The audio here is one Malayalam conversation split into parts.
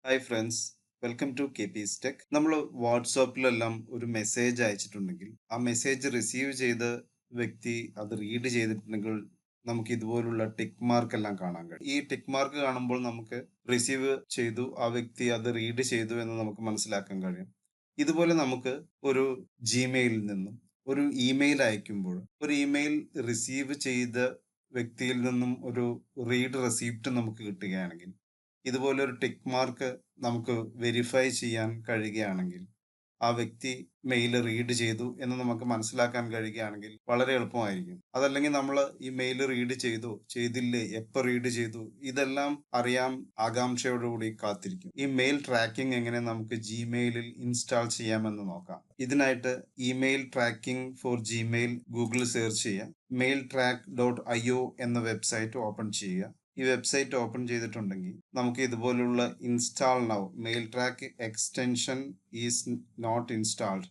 Hi friends, welcome to K P's tech. നമ്മൾ വാട്സാപ്പിലെല്ലാം ഒരു മെസ്സേജ് അയച്ചിട്ടുണ്ടെങ്കിൽ ആ മെസ്സേജ് റിസീവ് ചെയ്ത വ്യക്തി അത് റീഡ് ചെയ്തിട്ടുണ്ടെങ്കിൽ നമുക്ക് ഇതുപോലുള്ള ടിക്ക് മാർക്ക് എല്ലാം കാണാൻ കഴിയും. ഈ ടിക്ക് മാർക്ക് കാണുമ്പോൾ നമുക്ക് റിസീവ് ചെയ്തു, ആ വ്യക്തി അത് റീഡ് ചെയ്തു എന്ന് നമുക്ക് മനസ്സിലാക്കാൻ കഴിയും. ഇതുപോലെ നമുക്ക് ഒരു ജിമെയിലിൽ നിന്നും ഒരു ഇമെയിൽ അയക്കുമ്പോൾ ഒരു ഇമെയിൽ റിസീവ് ചെയ്ത വ്യക്തിയിൽ നിന്നും ഒരു റീഡ് റെസിപ്റ്റ് നമുക്ക് കിട്ടുകയാണെങ്കിൽ ഇതുപോലെ ഒരു ടിക്ക് മാർക്ക് നമുക്ക് വെരിഫൈ ചെയ്യാൻ കഴിയുകയാണെങ്കിൽ ആ വ്യക്തി മെയിൽ റീഡ് ചെയ്തു എന്ന് നമുക്ക് മനസ്സിലാക്കാൻ കഴിയുകയാണെങ്കിൽ വളരെ എളുപ്പമായിരിക്കും. അതല്ലെങ്കിൽ നമ്മൾ ഈ മെയിൽ റീഡ് ചെയ്തു ചെയ്തില്ലേ, എപ്പോൾ റീഡ് ചെയ്തു, ഇതെല്ലാം അറിയാൻ ആകാംക്ഷയോടുകൂടി കാത്തിരിക്കും. ഈ മെയിൽ ട്രാക്കിംഗ് എങ്ങനെ നമുക്ക് ജിമെയിലിൽ ഇൻസ്റ്റാൾ ചെയ്യാമെന്ന് നോക്കാം. ഇതിനായിട്ട് email tracking for Gmail Google search ചെയ്യുക. mailtrack.io എന്ന വെബ്സൈറ്റ് ഓപ്പൺ ചെയ്യുക. ഈ വെബ്സൈറ്റ് ഓപ്പൺ ചെയ്തിട്ടുണ്ടെങ്കിൽ നമുക്ക് ഇതുപോലുള്ള install now mail track extension is not installed,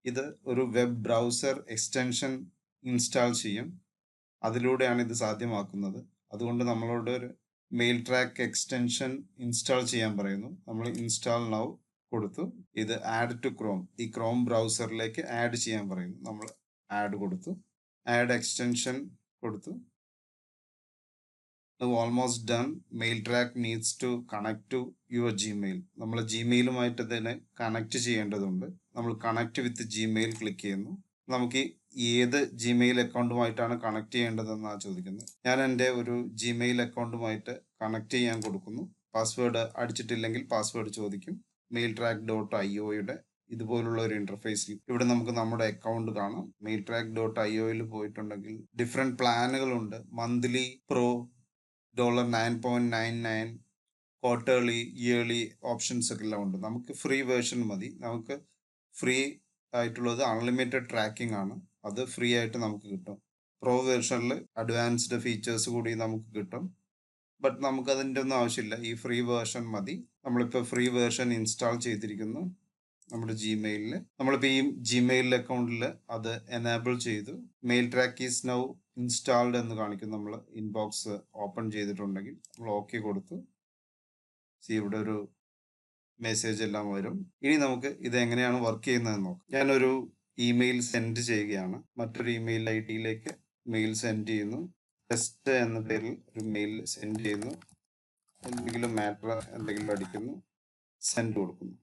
ഇത് ഒരു വെബ് ബ്രൗസർ എക്സ്റ്റൻഷൻ ഇൻസ്റ്റാൾ ചെയ്യും. അതിലൂടെയാണ് ഇത് സാധ്യമാക്കുന്നത്. അതുകൊണ്ട് നമ്മളോട് ഒരു മെയിൽ ട്രാക്ക് എക്സ്റ്റൻഷൻ ഇൻസ്റ്റാൾ ചെയ്യാൻ പറയുന്നു. നമ്മൾ ഇൻസ്റ്റാൾ നൗ കൊടുത്തു. ഇത് ആഡ് ടു ക്രോം, ഈ ക്രോം ബ്രൗസറിലേക്ക് ആഡ് ചെയ്യാൻ പറയുന്നു. നമ്മൾ ആഡ് കൊടുത്തു, ആഡ് എക്സ്റ്റൻഷൻ കൊടുത്തു. Almost done. Mail track needs to connect to your Gmail. നമ്മൾ ജിമെയിലുമായിട്ട് തന്നെ കണക്ട് ചെയ്യേണ്ടതുണ്ട്. നമ്മൾ കണക്ട് വിത്ത് ജിമെയിൽ ക്ലിക്ക് ചെയ്യുന്നു. നമുക്ക് ഏത് ജിമെയിൽ അക്കൗണ്ടുമായിട്ടാണ് കണക്ട് ചെയ്യേണ്ടതെന്നാണ് ചോദിക്കുന്നത്. ഞാൻ എൻ്റെ ഒരു ജിമെയിൽ അക്കൗണ്ടുമായിട്ട് കണക്ട് ചെയ്യാൻ കൊടുക്കുന്നു. പാസ്വേഡ് അടിച്ചിട്ടില്ലെങ്കിൽ പാസ്വേഡ് ചോദിക്കും. mailtrack.ioയുടെ ഇതുപോലുള്ള ഒരു ഇന്റർഫേസിൽ ഇവിടെ നമുക്ക് നമ്മുടെ അക്കൗണ്ട് കാണാം. mailtrack.ioയിൽ പോയിട്ടുണ്ടെങ്കിൽ ഡിഫറെന്റ് പ്ലാനുകളുണ്ട്. Monthly, pro, $9.99, quarterly, yearly options ഒക്കെ എല്ലാം ഉണ്ട്. നമുക്ക് ഫ്രീ വേർഷൻ മതി. നമുക്ക് ഫ്രീ ആയിട്ടുള്ളത് അൺലിമിറ്റഡ് ട്രാക്കിംഗ് ആണ്, അത് ഫ്രീ ആയിട്ട് നമുക്ക് കിട്ടും. പ്രോ വേർഷനിൽ അഡ്വാൻസ്ഡ് ഫീച്ചേഴ്സ് കൂടി നമുക്ക് കിട്ടും. ബട്ട് നമുക്ക് അതിൻ്റെ ഒന്നും ആവശ്യമില്ല, ഈ ഫ്രീ വേർഷൻ മതി. നമ്മളിപ്പോൾ ഫ്രീ വേർഷൻ ഇൻസ്റ്റാൾ ചെയ്തിരിക്കുന്നു നമ്മുടെ ജിമെയിലിൽ. നമ്മളിപ്പോൾ ഈ ജിമെയിൽ അക്കൗണ്ടിൽ അത് എനേബിൾ ചെയ്തു. Mail track is now installed എന്ന് കാണിക്കും. നമ്മൾ ഇൻബോക്സ് ഓപ്പൺ ചെയ്തിട്ടുണ്ടെങ്കിൽ നമ്മൾ ഓക്കെ കൊടുത്തു. ഇവിടെ ഒരു മെസ്സേജ് എല്ലാം വരും. ഇനി നമുക്ക് ഇത് എങ്ങനെയാണ് വർക്ക് ചെയ്യുന്നതെന്ന് നോക്കാം. ഞാനൊരു ഇമെയിൽ സെൻഡ് ചെയ്യുകയാണ്. മറ്റൊരു ഇമെയിൽ ഐ ഡിയിലേക്ക് മെയിൽ സെൻഡ് ചെയ്യുന്നു. ടെസ്റ്റ് എന്ന പേരിൽ ഒരു മെയിൽ സെൻഡ് ചെയ്യുന്നു. എന്തെങ്കിലും മാറ്റർ എന്തെങ്കിലും അടിക്കുന്നു, സെൻഡ് കൊടുക്കുന്നു.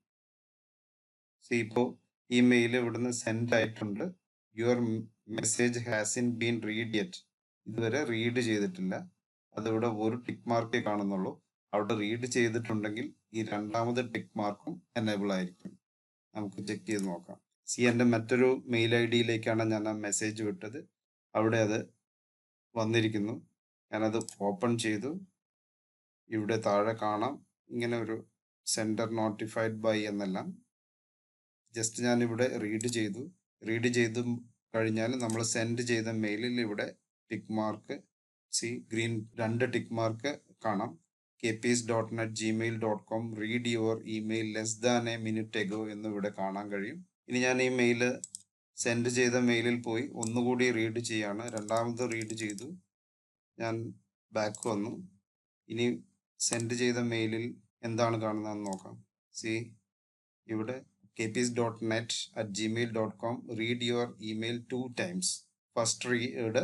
ഇപ്പോൾ ഈ മെയിൽ ഇവിടുന്ന് സെൻഡ് ആയിട്ടുണ്ട്. Your message hasn't been read yet. ഇതുവരെ റീഡ് ചെയ്തിട്ടില്ല. അതിവിടെ ഒരു ടിക്ക് മാർക്കേ കാണുന്നുള്ളൂ. അവിടെ റീഡ് ചെയ്തിട്ടുണ്ടെങ്കിൽ ഈ രണ്ടാമത് ടിക്ക് മാർക്കും എനേബിൾ ആയിരിക്കും. നമുക്ക് ചെക്ക് ചെയ്ത് നോക്കാം. എൻ്റെ മറ്റൊരു മെയിൽ ഐ ഡിയിലേക്കാണ് ഞാൻ ആ മെസ്സേജ് വിട്ടത്. അവിടെ അത് വന്നിരിക്കുന്നു. ഞാനത് ഓപ്പൺ ചെയ്തു. ഇവിടെ താഴെ കാണാം ഇങ്ങനെ ഒരു സെൻഡർ നോട്ടിഫൈഡ് ബൈ എന്നെല്ലാം. ജസ്റ്റ് ഞാൻ ഇവിടെ റീഡ് ചെയ്തു കഴിഞ്ഞാൽ നമ്മൾ സെൻഡ് ചെയ്ത മെയിലിൽ ഇവിടെ tick mark green 2 tick mark കാണാം. kps.net@gmail.com read your email less than A minute ago എന്ന് ഇവിടെ കാണാൻ കഴിയും. ഇനി ഞാൻ ഈ മെയിൽ സെൻഡ് ചെയ്ത മെയിലിൽ പോയി ഒന്നുകൂടി റീഡ് ചെയ്യാണ്. രണ്ടാമത് റീഡ് ചെയ്തു, ഞാൻ ബാക്ക് വന്നു. ഇനി സെൻഡ് ചെയ്ത മെയിലിൽ എന്താണ് കാണുന്നതെന്ന് നോക്കാം. ഇവിടെ kps.net@gmail.com read your email 2 times. First read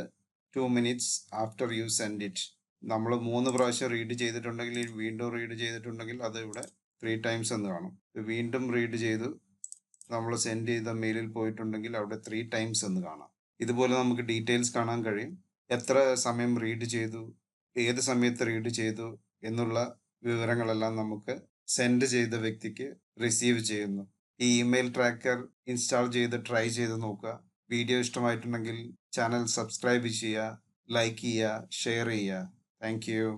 2 minutes after you send it. നമ്മൾ 3 പ്രാവശ്യം റീഡ് ചെയ്തിട്ടുണ്ടെങ്കിൽ വീണ്ടും റീഡ് ചെയ്തിട്ടുണ്ടെങ്കിൽ അത് ഇവിടെ 3 times എന്ന് കാണും. വീണ്ടും റീഡ് ചെയ്തു നമ്മൾ സെൻഡ് ചെയ്ത മെയിലിൽ പോയിട്ടുണ്ടെങ്കിൽ അവിടെ 3 times എന്ന് കാണാം. ഇതുപോലെ നമുക്ക് ഡീറ്റെയിൽസ് കാണാൻ കഴിയും. എത്ര സമയം റീഡ് ചെയ്തു, ഏത് സമയത്ത് റീഡ് ചെയ്തു എന്നുള്ള വിവരങ്ങളെല്ലാം നമുക്ക് സെൻഡ് ചെയ്ത വ്യക്തിക്ക് റിസീവ് ചെയ്യുന്നു. ഈ ഇമെയിൽ ട്രാക്കർ ഇൻസ്റ്റാൾ ചെയ്ത് ട്രൈ ചെയ്ത് നോക്കുക. വീഡിയോ ഇഷ്ടമായിട്ടുണ്ടെങ്കിൽ ചാനൽ സബ്സ്ക്രൈബ് ചെയ്യുക, ലൈക്ക് ചെയ്യുക, ഷെയർ ചെയ്യുക. Thank you.